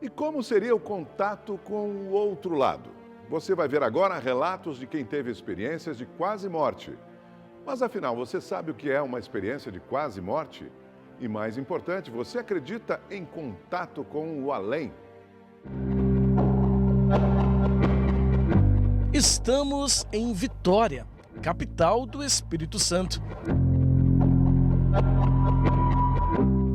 E como seria o contato com o outro lado? Você vai ver agora relatos de quem teve experiências de quase morte. Mas afinal, você sabe o que é uma experiência de quase morte? E mais importante, você acredita em contato com o além? Estamos em Vitória, capital do Espírito Santo.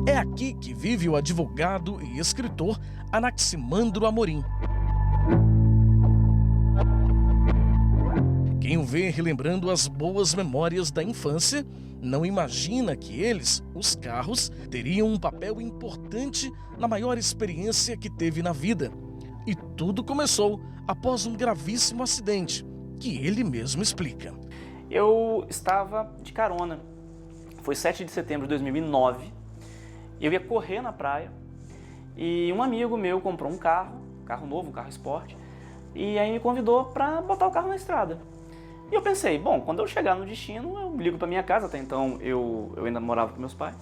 É aqui que vive o advogado e escritor Anaximandro Amorim. Quem o vê relembrando as boas memórias da infância, não imagina que eles, os carros, teriam um papel importante na maior experiência que teve na vida. E tudo começou após um gravíssimo acidente, que ele mesmo explica. Eu estava de carona, foi 7 de setembro de 2009, eu ia correr na praia e um amigo meu comprou um carro novo, um carro esporte, e aí me convidou para botar o carro na estrada. E eu pensei, bom, quando eu chegar no destino, eu ligo para minha casa, até então eu ainda morava com meus pais.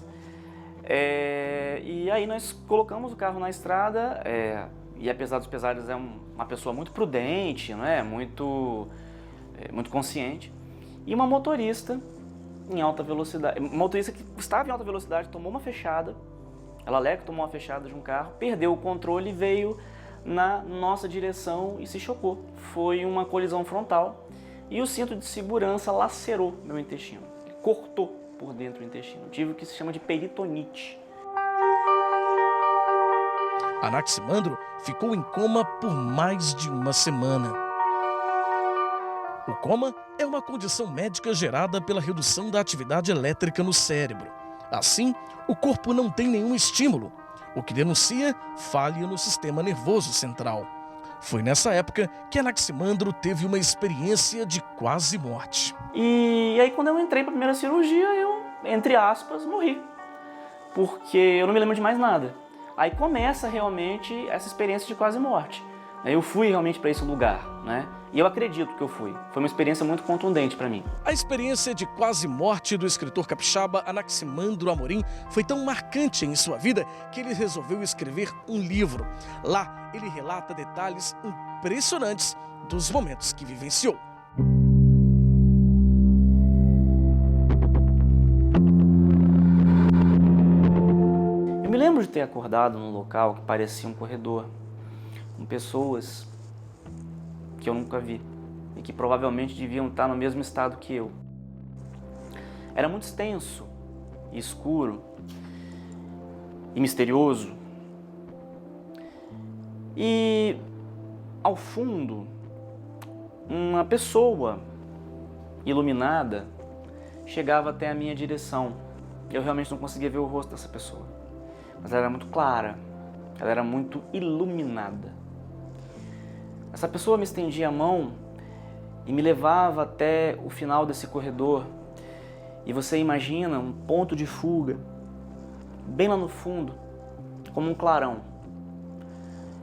E aí nós colocamos o carro na estrada, e apesar dos pesares é uma pessoa muito prudente, não é? Muito consciente. E uma motorista em alta velocidade, uma motorista que estava em alta velocidade, tomou uma fechada, ela alega que tomou uma fechada de um carro, perdeu o controle e veio na nossa direção e se chocou. Foi uma colisão frontal. E o cinto de segurança lacerou meu intestino, cortou por dentro o intestino. Tive o que se chama de peritonite. Anaximandro ficou em coma por mais de uma semana. O coma é uma condição médica gerada pela redução da atividade elétrica no cérebro. Assim, o corpo não tem nenhum estímulo, o que denuncia falha no sistema nervoso central. Foi nessa época que Anaximandro teve uma experiência de quase morte. E aí quando eu entrei para a primeira cirurgia, eu, entre aspas, morri. Porque eu não me lembro de mais nada. Aí começa realmente essa experiência de quase morte. Eu fui realmente para esse lugar, né? E eu acredito que eu fui. Foi uma experiência muito contundente para mim. A experiência de quase morte do escritor capixaba Anaximandro Amorim foi tão marcante em sua vida que ele resolveu escrever um livro. Lá, ele relata detalhes impressionantes dos momentos que vivenciou. Eu me lembro de ter acordado num local que parecia um corredor, com pessoas que eu nunca vi e que provavelmente deviam estar no mesmo estado que eu. Era muito extenso, e escuro e misterioso. E ao fundo, uma pessoa iluminada chegava até a minha direção. Eu realmente não conseguia ver o rosto dessa pessoa, mas ela era muito clara, ela era muito iluminada. Essa pessoa me estendia a mão e me levava até o final desse corredor. E você imagina um ponto de fuga, bem lá no fundo, como um clarão.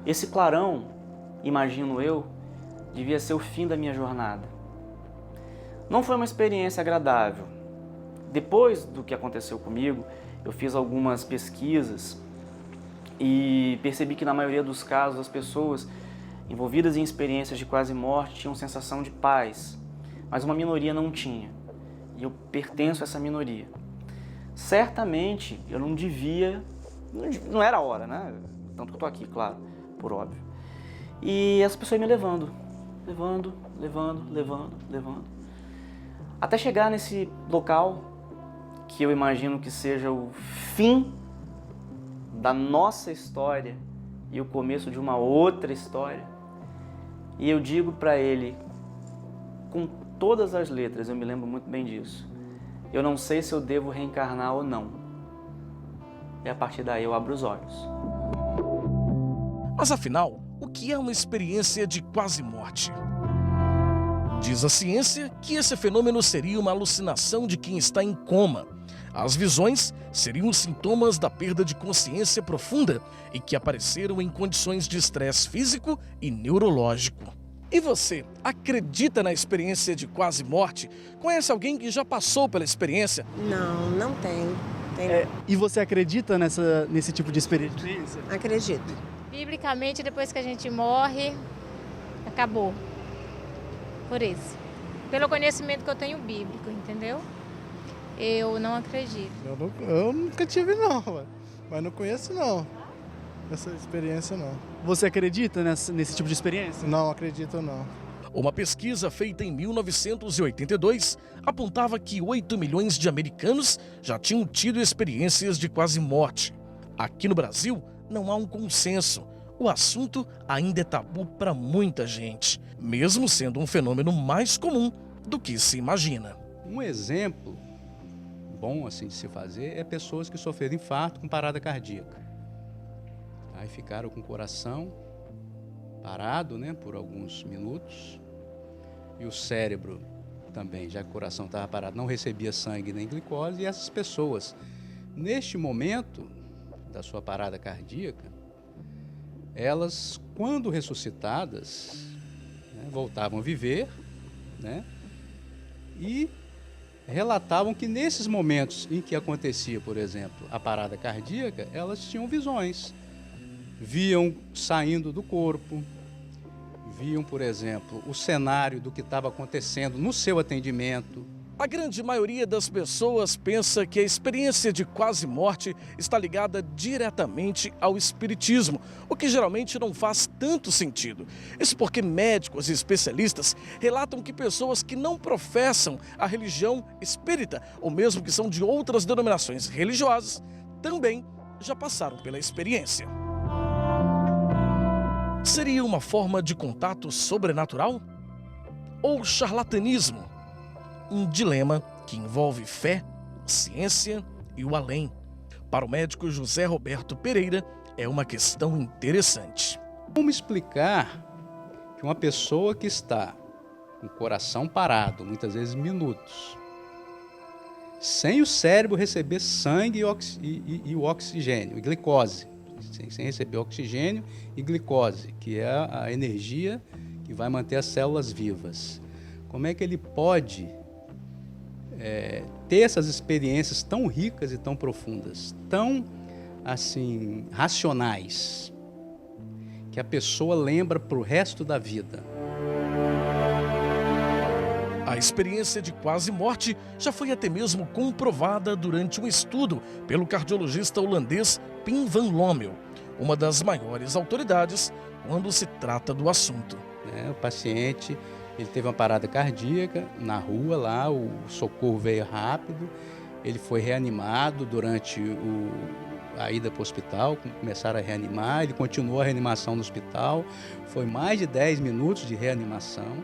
Esse clarão, imagino eu, devia ser o fim da minha jornada. Não foi uma experiência agradável. Depois do que aconteceu comigo, eu fiz algumas pesquisas e percebi que na maioria dos casos as pessoas envolvidas em experiências de quase morte tinham sensação de paz, mas uma minoria não tinha. E eu pertenço a essa minoria. Certamente eu não devia, não era a hora, né? Tanto que eu estou aqui, claro, por óbvio. E essa pessoa ia me levando, até chegar nesse local que eu imagino que seja o fim da nossa história e o começo de uma outra história. E eu digo para ele, com todas as letras, eu me lembro muito bem disso, eu não sei se eu devo reencarnar ou não. E a partir daí eu abro os olhos. Mas afinal, o que é uma experiência de quase morte? Diz a ciência que esse fenômeno seria uma alucinação de quem está em coma. As visões seriam sintomas da perda de consciência profunda e que apareceram em condições de estresse físico e neurológico. E você, acredita na experiência de quase morte? Conhece alguém que já passou pela experiência? Não, não tem. E você acredita nesse tipo de experiência? Acredito. Biblicamente, depois que a gente morre, acabou. Por isso. Pelo conhecimento que eu tenho bíblico, entendeu? Eu não acredito. Eu nunca tive não, mas não conheço não. Essa experiência não. Você acredita nesse tipo de experiência? Não acredito não. Uma pesquisa feita em 1982 apontava que 8 milhões de americanos já tinham tido experiências de quase morte. Aqui no Brasil, não há um consenso. O assunto ainda é tabu para muita gente, mesmo sendo um fenômeno mais comum do que se imagina. Um exemplo bom assim de se fazer é pessoas que sofreram infarto com parada cardíaca. Aí ficaram com o coração parado, né, por alguns minutos, e o cérebro também, já que o coração estava parado, não recebia sangue nem glicose, e essas pessoas, neste momento da sua parada cardíaca, elas, quando ressuscitadas, né, voltavam a viver, né, e relatavam que nesses momentos em que acontecia, por exemplo, a parada cardíaca, elas tinham visões. Viam saindo do corpo, viam, por exemplo, o cenário do que estava acontecendo no seu atendimento. A grande maioria das pessoas pensa que a experiência de quase morte está ligada diretamente ao espiritismo, o que geralmente não faz tanto sentido. Isso porque médicos e especialistas relatam que pessoas que não professam a religião espírita, ou mesmo que são de outras denominações religiosas, também já passaram pela experiência. Seria uma forma de contato sobrenatural? Ou charlatanismo? Um dilema que envolve fé, ciência e o além. Para o médico José Roberto Pereira, é uma questão interessante. Como explicar que uma pessoa que está com o coração parado, muitas vezes minutos, sem o cérebro receber sangue e o oxigênio, e glicose, sem receber oxigênio e glicose, que é a energia que vai manter as células vivas. Como é que ele pode ter essas experiências tão ricas e tão profundas, tão assim racionais, que a pessoa lembra para o resto da vida? A experiência de quase morte já foi até mesmo comprovada durante um estudo pelo cardiologista holandês Pim van Lommel, uma das maiores autoridades quando se trata do assunto. O paciente, ele teve uma parada cardíaca na rua lá, o socorro veio rápido, ele foi reanimado durante a ida para o hospital, começaram a reanimar, ele continuou a reanimação no hospital, foi mais de 10 minutos de reanimação,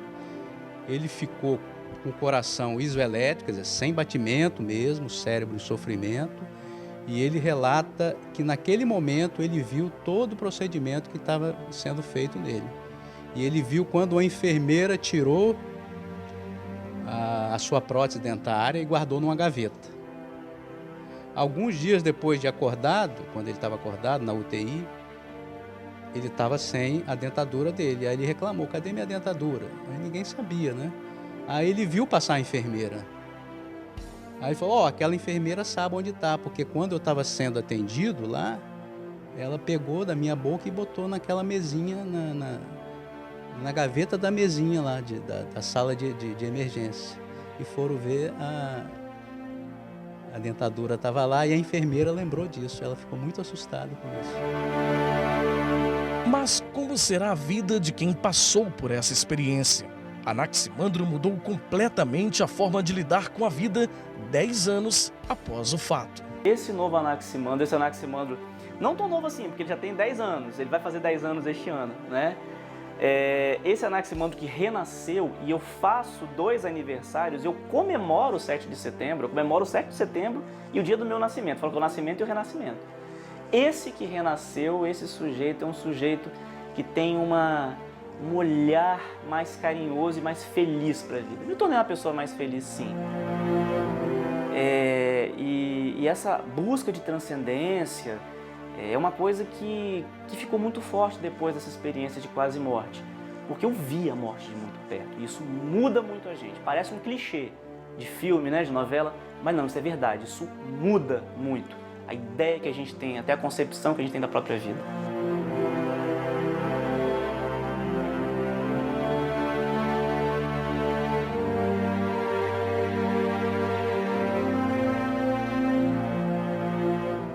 ele ficou com o coração isoelétrico, quer dizer, sem batimento mesmo, o cérebro em sofrimento, e ele relata que naquele momento ele viu todo o procedimento que estava sendo feito nele. E ele viu quando a enfermeira tirou a sua prótese dentária e guardou numa gaveta. Alguns dias depois de acordado, quando ele estava acordado na UTI, ele estava sem a dentadura dele. Aí ele reclamou, cadê minha dentadura? Aí ninguém sabia, né? Aí ele viu passar a enfermeira. Aí ele falou, aquela enfermeira sabe onde está, porque quando eu estava sendo atendido lá, ela pegou da minha boca e botou naquela mesinha, na gaveta da mesinha lá, da sala de emergência. E foram ver, a dentadura estava lá e a enfermeira lembrou disso. Ela ficou muito assustada com isso. Mas como será a vida de quem passou por essa experiência? Anaximandro mudou completamente a forma de lidar com a vida 10 anos após o fato. Esse Anaximandro, não tão novo assim, porque ele já tem 10 anos, ele vai fazer 10 anos este ano, né? Esse Anaximandro que renasceu, e eu faço 2 aniversários, eu comemoro o 7 de setembro, eu comemoro o 7 de setembro e o dia do meu nascimento, falo que é o nascimento e o renascimento. Esse que renasceu, esse sujeito é um sujeito que tem um olhar mais carinhoso e mais feliz para a vida. Eu me tornei uma pessoa mais feliz, sim. E essa busca de transcendência é uma coisa que ficou muito forte depois dessa experiência de quase morte. Porque eu vi a morte de muito perto. E isso muda muito a gente. Parece um clichê de filme, né, de novela, mas não, isso é verdade. Isso muda muito a ideia que a gente tem, até a concepção que a gente tem da própria vida.